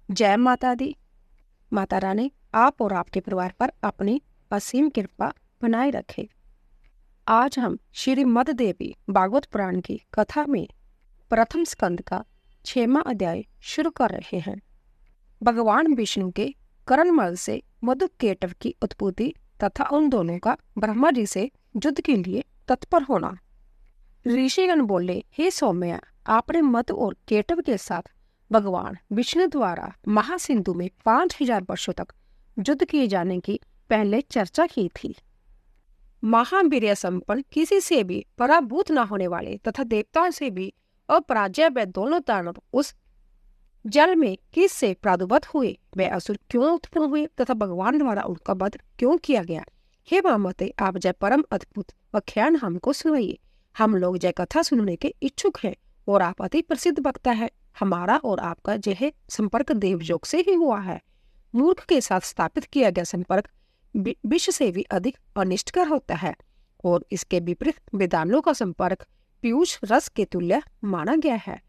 जय माता दी। माता रानी आप और आपके परिवार पर अपनी असीम कृपा बनाए रखे। आज हम श्री मद देवी भागवत पुराण की कथा में प्रथम स्कंद का 6वां अध्याय शुरू कर रहे हैं। भगवान विष्णु के करणमल से मधुकेटव की उत्पत्ति तथा उन दोनों का ब्रह्मा जी से युद्ध के लिए तत्पर होना। ऋषिगण बोले, हे सौम्या, आपने मधु और केटव के साथ भगवान विष्णु द्वारा महासिंधु में 5000 वर्षों तक युद्ध किए जाने की पहले चर्चा की थी। महावीर्य संपन्न, किसी से भी पराभूत न होने वाले तथा देवताओं से भी अपराजय व दोनों दानव उस जल में किस से प्रादुर्भूत हुए, वे असुर क्यों उत्पन्न हुए तथा भगवान द्वारा उनका वध क्यों किया गया। हे मामते, आप जय परम अद्भुत व्याख्यान हमको सुनाइए। हम लोग जय कथा सुनने के इच्छुक हैं और आप अति प्रसिद्ध वक्ता है। हमारा और आपका यह संपर्क देवयोग से ही हुआ है। मूर्ख के साथ स्थापित किया गया संपर्क विष से भी अधिक अनिष्टकर होता है और इसके विपरीत विद्वानों का संपर्क पीयूष रस के तुल्य माना गया है।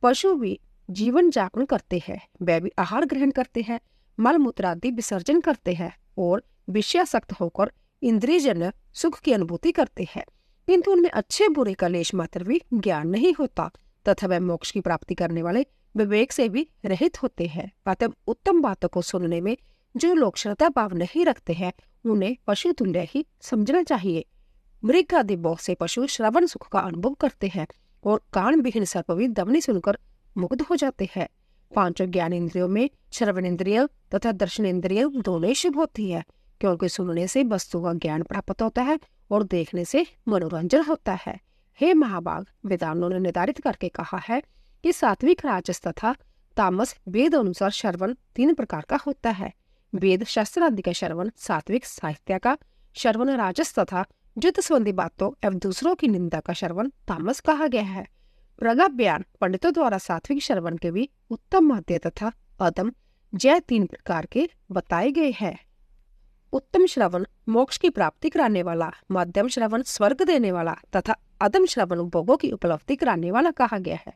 पशु भी जीवन जापन करते हैं, वे भी आहार ग्रहण करते हैं, मल मूत्र आदि विसर्जन करते हैं और विषयासक्त होकर इंद्रियजन्य सुख की अनुभूति करते हैं, किंतु उनमें अच्छे बुरे का लेश मात्र भी ज्ञान नहीं होता तथा वे मोक्ष की प्राप्ति करने वाले विवेक से भी रहित होते हैं। अतः उत्तम बातों को सुनने में जो लोग श्रद्धा भाव नहीं रखते हैं, उन्हें पशु तुल्य ही समझना चाहिए। मृग आदि बहुत से पशु श्रवण सुख का अनुभव करते हैं और कान विहीन सर्प भी ध्वनि सुनकर मुग्ध हो जाते हैं। पांचों ज्ञान इंद्रियों में श्रवण इंद्रिय तथा दर्शन इंद्रिय दोनों ही शुभ होती है, क्योंकि सुनने से वस्तु का ज्ञान प्राप्त होता है और देखने से मनोरंजन होता है। हे महाभाग, वेदांतों ने निर्धारित करके कहा है कि सात्विक, राजस तथा तामस वेद अनुसार श्रवण 3 प्रकार का होता है। वेद शास्त्र आदि का श्रवण सात्विक, साहित्य का श्रवण राजस तथा युद्ध संबंधी बातों एवं दूसरों की निंदा का श्रवण तामस कहा गया है। प्रगल्भ बयान पंडितों द्वारा सात्विक श्रवण के भी उत्तम, मध्य तथा अधम जय 3 प्रकार के बताए गए हैं। उत्तम श्रवण मोक्ष की प्राप्ति कराने वाला, मध्यम श्रवण स्वर्ग देने वाला तथा अधम श्रवण भोगों की उपलब्धि कराने वाला कहा गया है।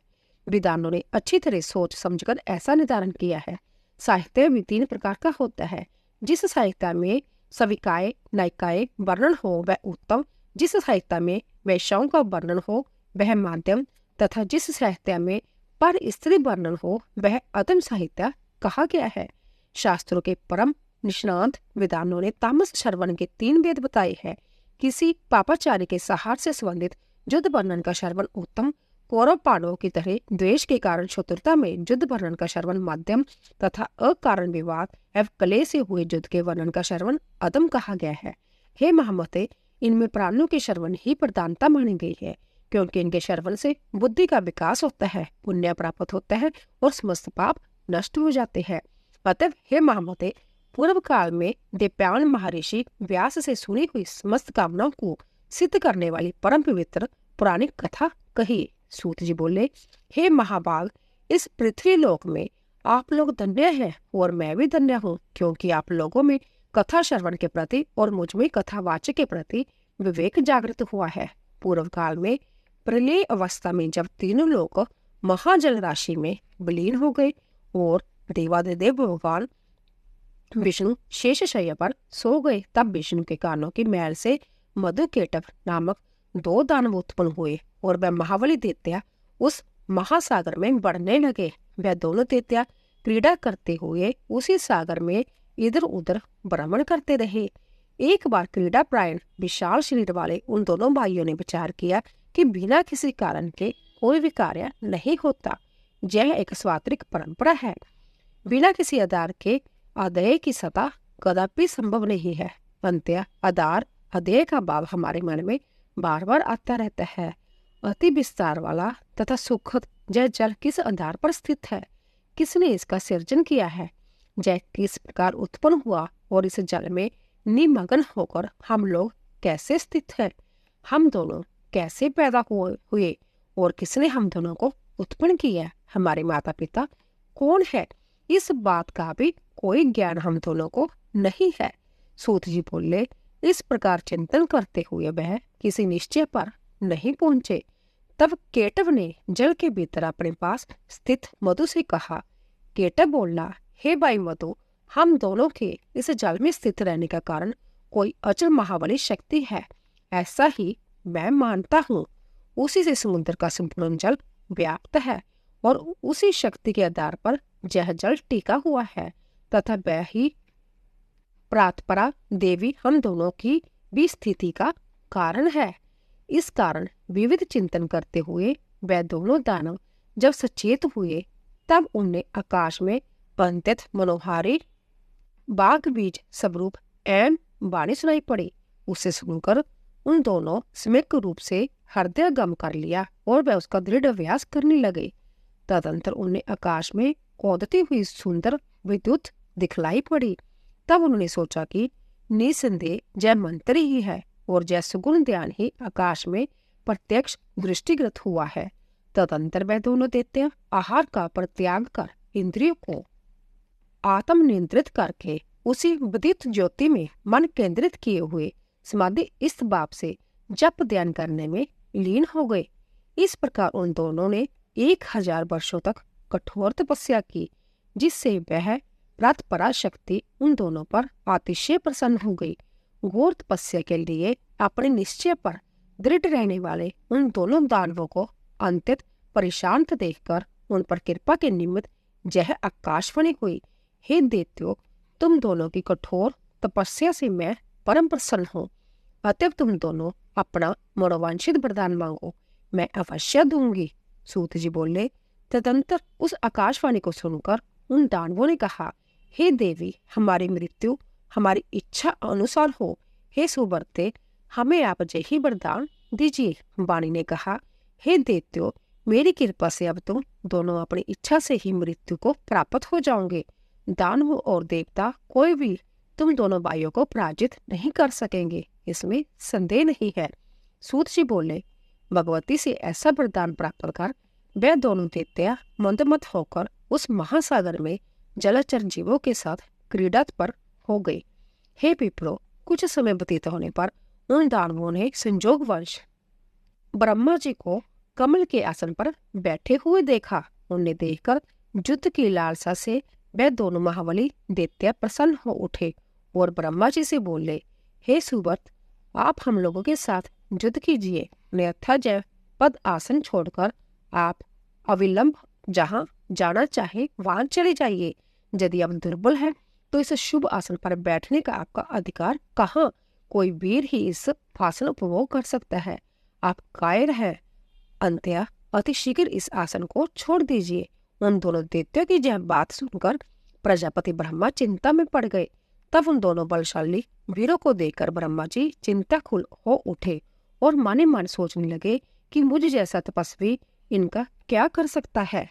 विद्वानों ने अच्छी तरह सोच समझकर ऐसा निर्धारण किया है। साहित्य भी 3 प्रकार का होता है। जिस साहित्य में सविकाय नायिकाय वर्णन हो वह उत्तम, जिस साहित्य में वैश्याओं का वर्णन हो वह माध्यम तथा जिस साहित्य में पर स्त्री वर्णन हो वह अधम साहित्य कहा गया है। शास्त्रों के परम निष्णात विद्वानों ने तामस श्रवण के 3 भेद बताए हैं। किसी पापाचारी के सहार से संबंधित युद्ध वर्णन का श्रवण उत्तम, कौरव पांडवों की तरह द्वेष के कारण शत्रुता में युद्ध वर्णन का श्रवण मध्यम तथा अकारण विवाद एवं कलेश से हुए युद्ध के वर्णन का श्रवण अधम कहा गया है। हे महामते, इनमें प्राणों के श्रवण ही प्रधानता मानी गई है, क्योंकि इनके श्रवण से बुद्धि का विकास होता है, पुण्य प्राप्त होता है और समस्त पाप नष्ट हो जाते हैं। अतः हे महामते, पूर्व काल में दिव्यान महर्षि व्यास से सुनी हुई समस्त कामनाओं को सिद्ध करने वाली परम पवित्र पुराणिक कथा कही। सूत जी बोले, हे महाभाग, इस पृथ्वी लोक में आप लोग धन्य हैं और मैं भी धन्य हूँ, क्योंकि आप लोगों में कथा श्रवण के प्रति और मुझ में कथावाचक के प्रति विवेक जागृत हुआ है। पूर्व काल में प्रलय अवस्था में जब तीनों लोग महाजल राशि में विलीन हो गए और देवादिदेव भगवान विष्णु शेष शैया पर सो गए, तब विष्णु के कानों की मैल से मधुकेटव नामक 2 दानव उत्पन्न हुए और वह महाबली दैत्य उस महासागर में बढ़ने लगे। वह दोनों दैत्य क्रीड़ा करते हुए उसी सागर में इधर उधर भ्रमण करते रहे। एक बार क्रीड़ा प्रायण विशाल शरीर वाले उन दोनों भाइयों ने विचार किया कि बिना किसी कारण के कोई भी कार्य नहीं होता। यह एक स्वात्रिक परंपरा है। बिना किसी आधार के अध्यय की सत्ता कदापि संभव नहीं है। अंत्य आधार अध्यय का भाव हमारे मन में बार बार आता रहता है। अति विस्तार वाला तथा सुखद यह जल किस आधार पर स्थित है, किसने इसका सृजन किया है, यह किस प्रकार उत्पन्न हुआ और इस जल में निमग्न होकर हम लोग कैसे स्थित हैं, हम दोनों कैसे पैदा हुए और किसने हम दोनों को उत्पन्न किया, हमारे माता पिता कौन है, इस बात का भी कोई ज्ञान हम दोनों को नहीं है। सूत जी बोले, इस प्रकार चिंतन करते हुए वह किसी निश्चय पर नहीं पहुंचे। तब केटव ने जल के भीतर अपने पास स्थित मधु से कहा। केटव बोला, हे भाई मधु, हम दोनों के इस जल में स्थित रहने का कारण कोई अचल महाबली शक्ति है, ऐसा ही मैं मानता हूँ। उसी से समुद्र का संपूर्ण जल व्याप्त है और उसी शक्ति के आधार पर यह जल टिका हुआ है तथा वह ही प्रातपरा देवी हम दोनों की भी स्थिति का कारण है। इस कारण विविध चिंतन करते हुए वह दोनों दानव जब सचेत हुए, तब उन्हें आकाश में पंथित मनोहारी बाग बीज स्वरूप एवं वाणी सुनाई पड़ी। उसे सुनकर उन दोनों सम्यक रूप से हृदय गम कर लिया और वह उसका दृढ़ अभ्यास करने लगे। तदंतर उन्हें आकाश में कौदती हुई सुंदर विद्युत दिखलाई पड़ी। तब उन्होंने सोचा कि निसंदेह जय मंत्र ही है और जय सुगुण ध्यान ही आकाश में प्रत्यक्ष दृष्टिगत हुआ है। तदंतर वह दोनों दैत्य आहार का परित्याग कर इंद्रियों को आत्म नियंत्रित करके उसी विद्युत ज्योति में मन केंद्रित किए हुए समाधि इस भाव से जप ध्यान करने में लीन हो गए। इस प्रकार उन दोनों ने 1000 वर्षों तक कठोर तपस्या की, जिससे वह प्रातपरा शक्ति उन दोनों पर अतिशय प्रसन्न हो गई। घोर तपस्या के लिए अपने निश्चय पर दृढ़ रहने वाले उन दोनों दानवों को अंतत परेशान देखकर उन पर कृपा के निमित्त यह आकाशवाणी हुई, हे दैत्यों, तुम दोनों की कठोर तपस्या से मैं परम प्रसन्न हूँ। अतः तुम दोनों अपना मनोवांछित वरदान मांगो, मैं अवश्य दूंगी। सूत जी बोले। तदंतर उस आकाशवाणी को सुनकर उन दानवों ने कहा, हे देवी, हमारी मृत्यु हमारी इच्छा अनुसार हो। हे सुवर्ते, हमें आप यही वरदान दीजिए। वाणी ने कहा, हे दैत्यों, मेरी कृपा से अब तुम दोनों अपनी इच्छा से ही मृत्यु को प्राप्त हो जाओगे। दानव और देवता कोई भी तुम दोनों भाइयों को पराजित नहीं कर सकेंगे, इसमें संदेह नहीं है। सूत जी बोले, भगवती से ऐसा वरदान प्राप्त कर वह दोनों दैत्य मंदमत होकर उस महासागर में जलचर जीवों के साथ क्रीडात्पर हो गए। हे विप्रो, कुछ समय व्यतीत होने पर उन दानवों ने संजोगवश ब्रह्मा जी को कमल के आसन पर बैठे हुए देखा। उन्हें देखकर युद्ध की लालसा से वह दोनों महाबली दैत्य प्रसन्न हो उठे और ब्रह्मा जी से बोले, हे सुव्रत, आप हम लोगों के साथ युद्ध कीजिए, अन्यथा जय पद आसन छोड़कर आप अविलंब जहां जाना चाहे वहां चले जाइए। यदि आप दुर्बल हैं तो इस शुभ आसन पर बैठने का आपका अधिकार कहाँ? कोई वीर ही इस आसन उपभोग कर सकता है। आप कायर हैं, अंत्या अति शीघ्र इस आसन को छोड़ दीजिए। उन दोनों दैत्यों की यह बात सुनकर प्रजापति ब्रह्मा चिंता में पड़ गए। तब उन दोनों बलशाली वीरों को देखकर ब्रह्मा जी चिंताकुल हो उठे और माने मन सोचने लगे कि मुझ जैसा तपस्वी इनका क्या कर सकता है।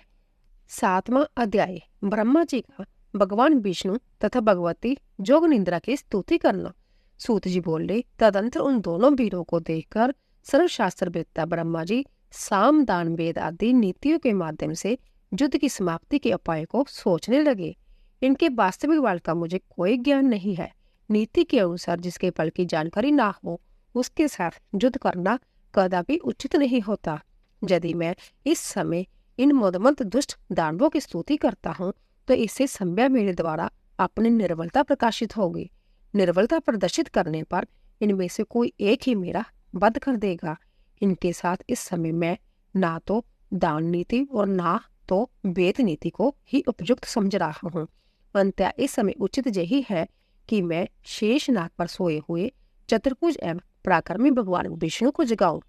7वां अध्याय, ब्रह्मा जी का भगवान विष्णु तथा भगवती जोग निंद्रा की स्तुति करना। सूत जी बोले, तदंतर उन दोनों वीरों को देखकर सर्वशास्त्र वेत्ता ब्रह्मा जी साम दान वेद आदि नीतियों के माध्यम से युद्ध की समाप्ति के उपाय को सोचने लगे। इनके वास्तविक बल का मुझे कोई ज्ञान नहीं है। नीति के अनुसार जिसके बल की जानकारी ना हो उसके साथ युद्ध करना कदापि उचित नहीं होता। यदि मैं इस समय इन मदमत दुष्ट दानवों की स्तुति करता हूँ तो इससे संभव मेरे द्वारा अपनी निर्बलता प्रकाशित होगी। निर्बलता प्रदर्शित करने पर इनमें से कोई एक ही मेरा वध कर देगा। इनके साथ इस समय मैं ना तो दान नीति और ना तो वेद नीति को ही उपयुक्त समझ रहा हूँ। अंततः इस समय उचित यही है कि मैं शेष नाग पर सोए हुए चतुर्भुज एवं पराक्रमी भगवान विष्णु को जगाऊं।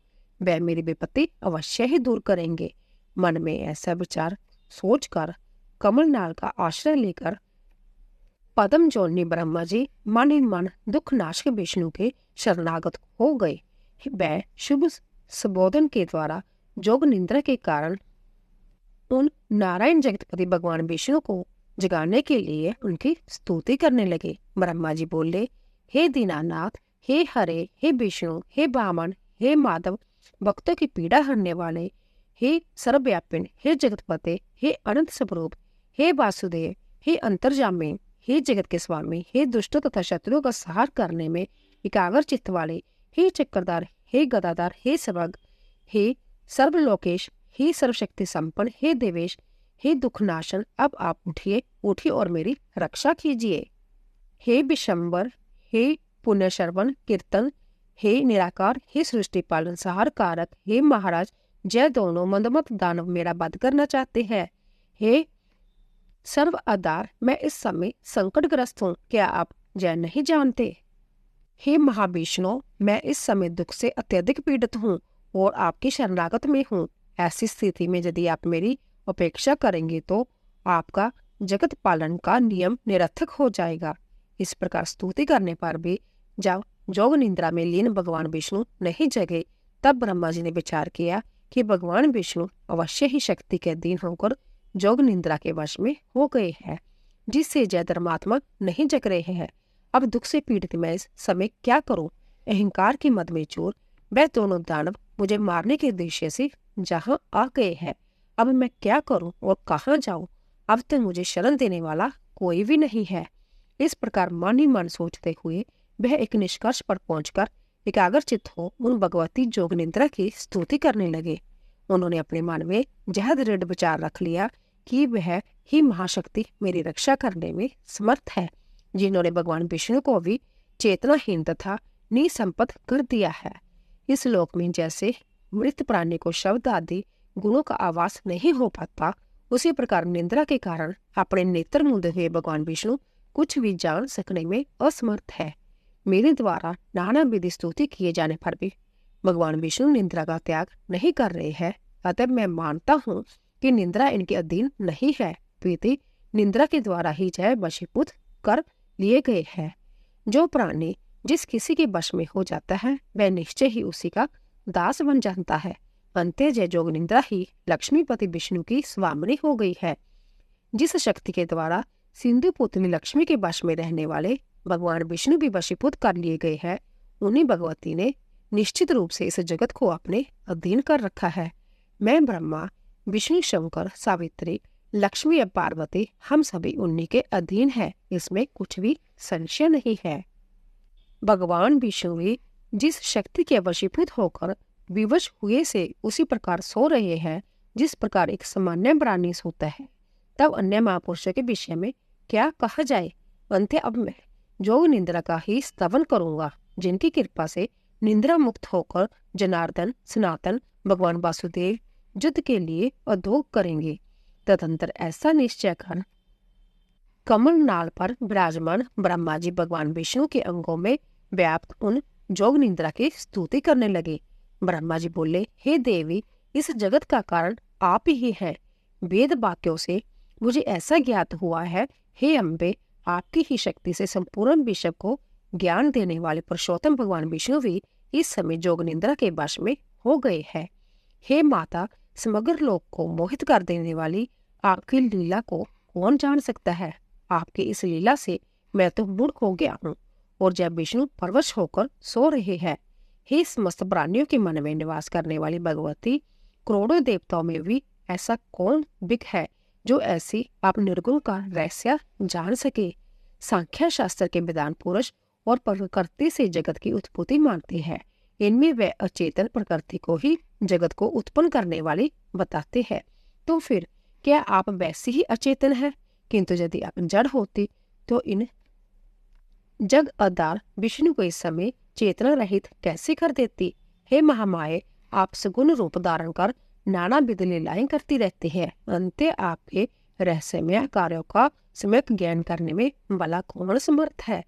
वह मेरी विपत्ति अवश्य ही दूर करेंगे। मन में ऐसा विचार सोचकर कमल नाल का आश्रय लेकर पद्म जोड़नी ब्रह्मा जी मन ही मन दुख नाशक विष्णु के शरणागत हो गए। वह शुभ संबोधन के द्वारा जोग निंद्रा के कारण उन नारायण जगतपति भगवान विष्णु को जगाने के लिए उनकी स्तुति करने लगे। ब्रह्मा जी बोले, हे दीनानाथ, हे हरे, हे विष्णु, हे वामन, हे माधव, भक्तों की पीड़ा हरने वाले, हे सर्वव्यापिन, हे जगतपते, हे अनंत स्वरूप, हे वासुदेव, हे अंतर्जामी, हे जगत के स्वामी, हे दुष्टों तथा शत्रुओं का संहार करने में एकाग्र चित्त वाले, हे चक्रधार, हे गदाधार, हे सर्वज्ञ, हे सर्वलोकेश, हे सर्वशक्ति संपन्न, हे देवेश, हे दुखनाशन, अब आप उठिए, उठिए और मेरी रक्षा कीजिए। हे विशंबर, हे पुण्यश्रवण कीर्तन, हे निराकार, हे सृष्टि पालन सहार कारक, हे महाराज, जय दोनों मंदमत दानव मेरा वध करना चाहते हैं। हे सर्व आधार, मैं इस समय संकटग्रस्त हूँ, क्या आप जय नहीं जानते? हे महाविष्णु, मैं इस समय दुख से अत्यधिक पीड़ित हूँ और आपकी शरणागत में हूँ। ऐसी स्थिति में यदि आप मेरी उपेक्षा करेंगे तो आपका जगत पालन का नियम निरर्थक हो जाएगा। इस प्रकार स्तुति करने पर भी जब जोग निद्रा में लीन भगवान विष्णु नहीं जगे, तब ब्रह्मा जी ने विचार किया कि भगवान विष्णु अवश्य ही शक्ति के अधीन होकर जोग निद्रा के वश में हो गए हैं, जिससे जय धर्मात्मा नहीं जग रहे हैं। अब दुख से पीड़ित मैं इस समय क्या करूं? अहंकार की मद में चोर वह दोनों दानव मुझे मारने के उद्देश्य से जहां आ गए हैं। अब मैं क्या करूं और कहाँ जाऊं? अब तो मुझे शरण देने वाला कोई भी नहीं है। इस प्रकार मन ही मन सोचते हुए वह एक निष्कर्ष पर पहुंचकर एकाग्रचित्त हो उन भगवती जोग निद्रा की स्तुति करने लगे। उन्होंने अपने मन में यह दृढ़ विचार रख लिया कि वह ही महाशक्ति मेरी रक्षा करने में समर्थ है, जिन्होंने भगवान विष्णु को भी चेतनाहीन तथा निसंपत कर दिया है। इस लोक में जैसे मृत प्राणी को शब्द आदि गुणों का आवास नहीं हो पाता, उसी प्रकार निद्रा के कारण अपने नेत्र मूंदे हुए भगवान विष्णु कुछ भी जान सकने में असमर्थ है। मेरे द्वारा नाना विधि स्तुति किए जाने पर भी भगवान विष्णु निद्रा का त्याग नहीं कर रहे हैं। अतः मैं मानता हूँ कि निद्रा इनके अधीन नहीं है, प्रीति निद्रा के द्वारा ही जय वशीभूत कर लिए गए हैं। जो प्राणी जिस किसी के वश में हो जाता है वह निश्चय ही उसी का दास बन जाता है। अंते जय जोग निद्रा ही लक्ष्मीपति विष्णु की स्वामिनी हो गई है। जिस शक्ति के द्वारा सिंधु पुत्री लक्ष्मी के वश में रहने वाले भगवान विष्णु भी वशीभूत कर लिए गए हैं, उन्हीं भगवती ने निश्चित रूप से इस जगत को अपने अधीन कर रखा है। मैं ब्रह्मा, विष्णु, शंकर, सावित्री, लक्ष्मी और पार्वती हम सभी उन्हीं के अधीन है, इसमें कुछ भी संशय नहीं है। भगवान विष्णु भी जिस शक्ति के वशीभूत होकर विवश हुए से उसी प्रकार सो रहे हैं जिस प्रकार एक सामान्य प्राणी सोता है। तब अन्य महापुरुषों के विषय में क्या कहा जाए। अंते अब मैं जोग निद्रा का ही स्तवन करूंगा, जिनकी कृपा से निद्रा मुक्त होकर जनार्दन, सनातन, भगवान वासुदेव युद्ध के लिए उद्योग करेंगे। तदंतर ऐसा निश्चय कर कमल नाल पर विराजमान ब्रह्मा जी भगवान विष्णु के अंगों में व्याप्त उन जोग निद्रा की स्तुति करने लगे। ब्रह्मा जी बोले, हे देवी, इस जगत का कारण आप ही हैं। वेद वाक्यों से मुझे ऐसा ज्ञात हुआ है, हे अम्बे, आपकी ही शक्ति से संपूर्ण विश्व को ज्ञान देने वाले पुरुषोत्तम भगवान विष्णु भी इस समय जोग निद्रा के वश में हो गए हैं। हे माता, समग्र लोक को मोहित कर देने वाली आपकी लीला को कौन जान सकता है। आपकी इस लीला से मैं तो मूर्ख हो गया हूँ और जब विष्णु परवश होकर सो रहे हैं। हे समस्त प्राणियों के मन में निवास करने वाली भगवती, करोड़ों देवताओं में भी ऐसा कौन बिक है जो ऐसी आप निर्गुण का रहस्य जान सके। सांख्य शास्त्र के विद्वान पुरुष और प्रकृति से जगत की उत्पत्ति मानते हैं। इनमें वे अचेतन प्रकृति को ही जगत को उत्पन्न करने वाली बताते हैं। तो फिर क्या आप वैसे ही अचेतन हैं? किंतु यदि आप जड़ होती तो इन जग आधार विष्णु को इस समय चेतना रहित कैसे कर देती। हे महामाये, आप सगुण रूप धारण कर नाना विध लीलाएं करती रहती है। अंते आपके रहस्यमय कार्यों का सम्यक ज्ञान करने में भला कौन समर्थ है।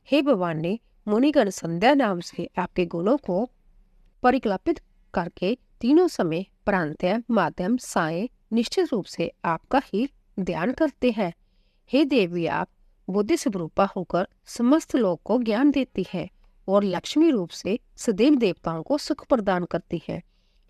हे भवानी, मुनिगण संध्या नाम से आपके गुणों को परिकल्पित करके तीनों समय प्रांत्य, माध्यम, साय निश्चित रूप से आपका ही ध्यान करते हैं। हे देवी, आप बुद्धि स्वरूपा होकर समस्त लोक को ज्ञान देती है और लक्ष्मी रूप से सदैव देवताओं को सुख प्रदान करती है।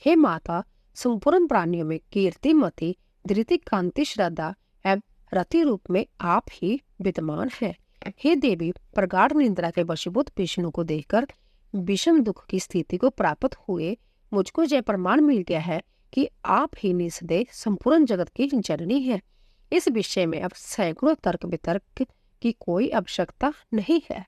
हे माता, संपूर्ण प्राणियों में कीर्ति, मति, धृति, कांति, श्रद्धा एवं रति रूप में आप ही विद्यमान है। हे देवी, प्रगाढ़ निद्रा के वशीभूत विष्णु को देखकर विषम दुख की स्थिति को प्राप्त हुए मुझको यह प्रमाण मिल गया है कि आप ही निसंदेह संपूर्ण जगत की जननी है। इस विषय में अब सैकड़ों तर्क वितर्क की कोई आवश्यकता नहीं है।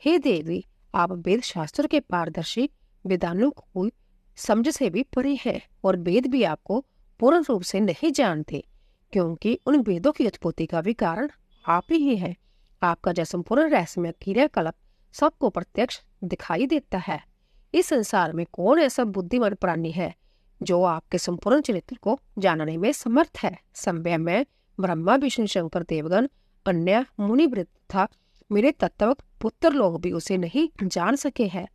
हे देवी, आप वेद शास्त्र के पारदर्शी विधानों को समझ से भी परे हैं और वेद भी आपको पूर्ण रूप से नहीं जानते। क्योंकि उन वेदों की उत्पत्ति का भी कारण आप ही है। आपका जो संपूर्ण रहस्यमय क्रियाकलाप सबको प्रत्यक्ष दिखाई देता है। इस संसार में कौन ऐसा बुद्धिमान प्राणी है जो आपके संपूर्ण चरित्र को जानने में समर्थ है? समय में ब्रह्मा विष्णु शंकर देवगण अन्य मुनिवृत्त तथा मेरे तत्व पुत्र लोग भी उसे नहीं जान सके हैं।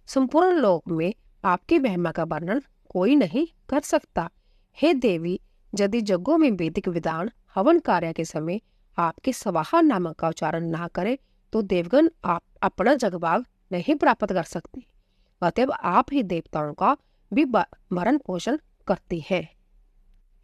संपूर्ण लोक में आपकी महिमा का वर्णन कोई नहीं कर सकता। हे देवी, यदि जगों में वैदिक विधान हवन कार्य के समय आपके स्वाहा नामक का उच्चारण ना करे तो देवगण आप अपना जगभाग नहीं प्राप्त कर सकते। अतएव आप ही देवताओं का भी भरण पोषण करती है।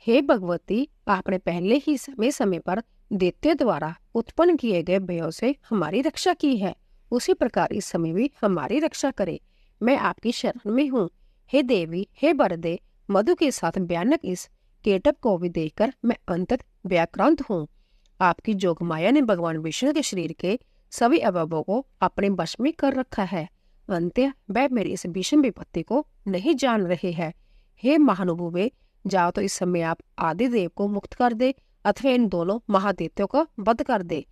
हे भगवती, आपने पहले ही समय समय पर दैत्य द्वारा उत्पन्न किए गए भयों से हमारी रक्षा की है, उसी प्रकार इस समय भी हमारी रक्षा करे। मैं आपकी शरण में हूँ। हे देवी, हे वरदे, मधु के साथ भयानक इस केटप को भी देखकर मैं अंतत व्याक्रांत हूँ। आपकी जोगमाया ने भगवान विष्णु के शरीर के सभी अवयवों को अपने वश में कर रखा है। अंत्य वह मेरी इस भीषण विपत्ति को नहीं जान रहे हैं। हे महानुभावे, जाओ तो इस समय आप आदिदेव को मुक्त कर दे अथवा इन दोनों महादेत्यों का वध कर दे।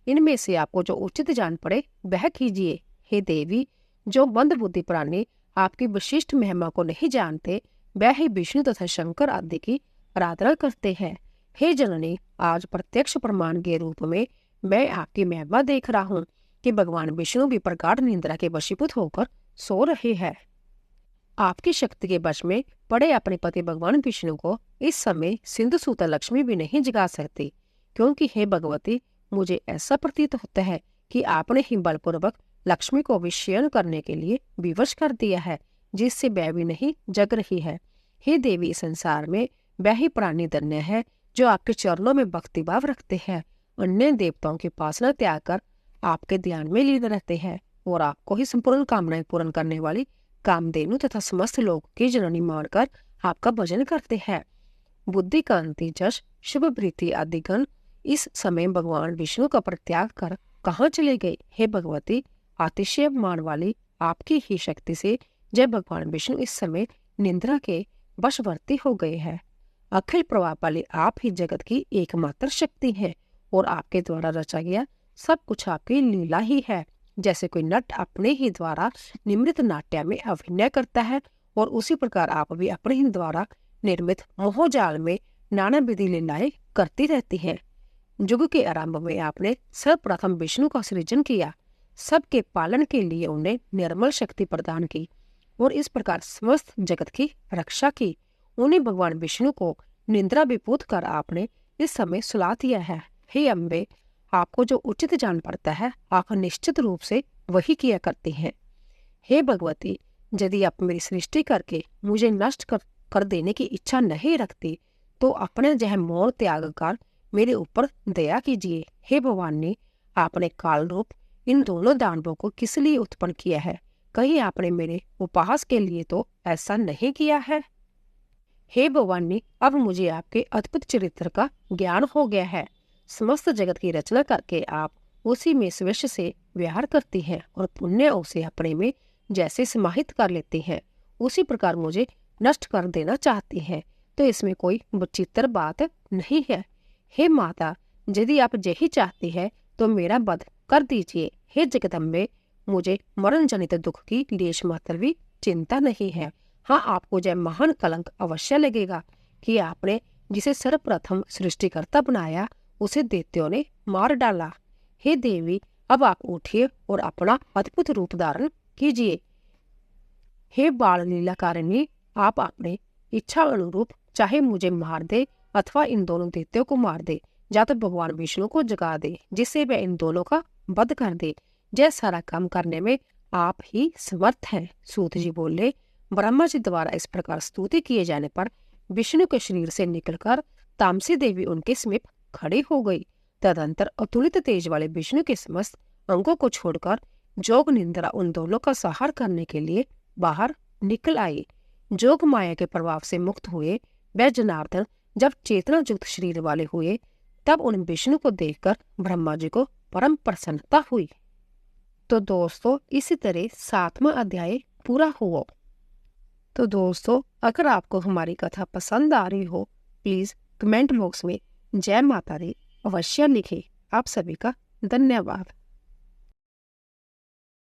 इनमें से आपको जो उचित जान पड़े वह कीजिए। हे देवी, जो मंद बुद्धि प्राणी आपकी विशिष्ट महिमा को नहीं जानते वह ही विष्णु तथा शंकर आदि की आराधना करते हैं। हे जननी, आज प्रत्यक्ष प्रमाण के रूप में मैं आपकी महिमा देख रहा हूँ कि भगवान विष्णु भी प्रगाढ़ निंद्रा के वशीभूत होकर सो रहे हैं। आपकी शक्ति के वश में पड़े अपने पति भगवान विष्णु को इस समय सिंधु सूता लक्ष्मी भी नहीं जगा सकती, क्योंकि हे भगवती, मुझे ऐसा प्रतीत होता है कि आपने ही बलपूर्वक लक्ष्मी को विषयन करने के लिए विवश कर दिया है, जिससे वह भी नहीं जग रही है। हे देवी, संसार में वह ही प्राणी धन्य है जो आपके चरणों में भक्तिभाव रखते हैं, अन्य देवताओं की उपासना त्याग कर आपके ध्यान में लीन रहते हैं और आपको ही संपूर्ण कामनाएं पूर्ण करने वाली कामधेनु तथा समस्त लोग की जननी मानकर आपका भजन करते हैं। बुद्धि कांति जश शुभ प्रीति आदि गण इस समय भगवान विष्णु का परित्याग कर कहाँ चले गए? हे भगवती, अतिशय मान वाली आपकी ही शक्ति से जय भगवान विष्णु इस समय निंद्रा के वशवर्ती हो गए हैं। अखिल प्रभाव वाली आप ही जगत की एकमात्र शक्ति है और आपके द्वारा रचा गया सब कुछ आपकी लीला ही है। जैसे कोई नट अपने ही द्वारा निमृत नाट्य में अभिनय करता है और उसी प्रकार आप भी अपने ही द्वारा निर्मित मोहजाल में नाना विधि लीलाएं करती रहती हैं। युग के आरंभ में आपने सर्वप्रथम विष्णु का सृजन किया, सबके पालन के लिए उन्हें निर्मल शक्ति प्रदान की और इस प्रकार समस्त जगत की रक्षा की। उन्हें भगवान विष्णु को निंद्रा विभूत कर आपने इस समय सुला दिया है। हे अम्बे, आपको जो उचित जान पड़ता है आप निश्चित रूप से वही किया करती हैं। हे भगवती, यदि आप मेरी सृष्टि करके मुझे नष्ट कर देने की इच्छा नहीं रखती तो अपने यह मौन त्याग कर मेरे ऊपर दया कीजिए। हे भवानी, आपने काल रूप इन दोनों दानवों को किस लिए उत्पन्न किया है? कहीं आपने मेरे उपहास के लिए तो ऐसा नहीं किया है? हे भवानी, अब मुझे आपके अद्भुत चरित्र का ज्ञान हो गया है। समस्त जगत की रचना करके आप उसी में स्वेश से व्यवहार करती हैं और पुण्य उसे अपने में जैसे समाहित कर लेती हैं, उसी प्रकार मुझे नष्ट कर देना चाहती हैं, तो इसमें कोई विचित्र बात नहीं है। हे माता, यदि आप यही चाहती है तो मेरा वध कर दीजिए। हे जगदम्बे, मुझे मरण जनित दुख की लेश मात्र भी चिंता नहीं है। हाँ, आपको जय महान कलंक अवश्य लगेगा कि आपने जिसे सर्वप्रथम सृष्टिकर्ता बनाया उसे दैत्यों ने मार डाला। हे देवी, अब आप उठिए और अपना अद्भुत रूप धारण कीजिए। हे बाल लीलाकारिणी, आप अपने इच्छा अनुरूप चाहे मुझे मार दे अथवा इन दोनों दैत्यों को मार दे, या तो भगवान विष्णु को जगा दे जिससे वह इन दोनों का वध कर दे। यह सारा काम करने में आप ही समर्थ हैं। सूत जी बोले, ब्रह्मा जी द्वारा इस प्रकार स्तुति किए जाने पर विष्णु के शरीर से निकलकर तामसी देवी उनके समीप खड़ी हो गई। तदंतर अतुलित तेज वाले विष्णु के समस्त अंगों को छोड़कर जोग निंद्रा उन दोनों का संहार करने के लिए बाहर निकल आई। जोग माया के प्रभाव से मुक्त हुए वह जनार्दन जब चेतना युक्त शरीर वाले हुए तब उन विष्णु को देखकर ब्रह्मा जी को परम प्रसन्नता हुई। तो दोस्तों, इसी तरह 7वां अध्याय पूरा हुआ। तो दोस्तों, अगर आपको हमारी कथा पसंद आ रही हो प्लीज कमेंट बॉक्स में जय माता दी अवश्य लिखे। आप सभी का धन्यवाद।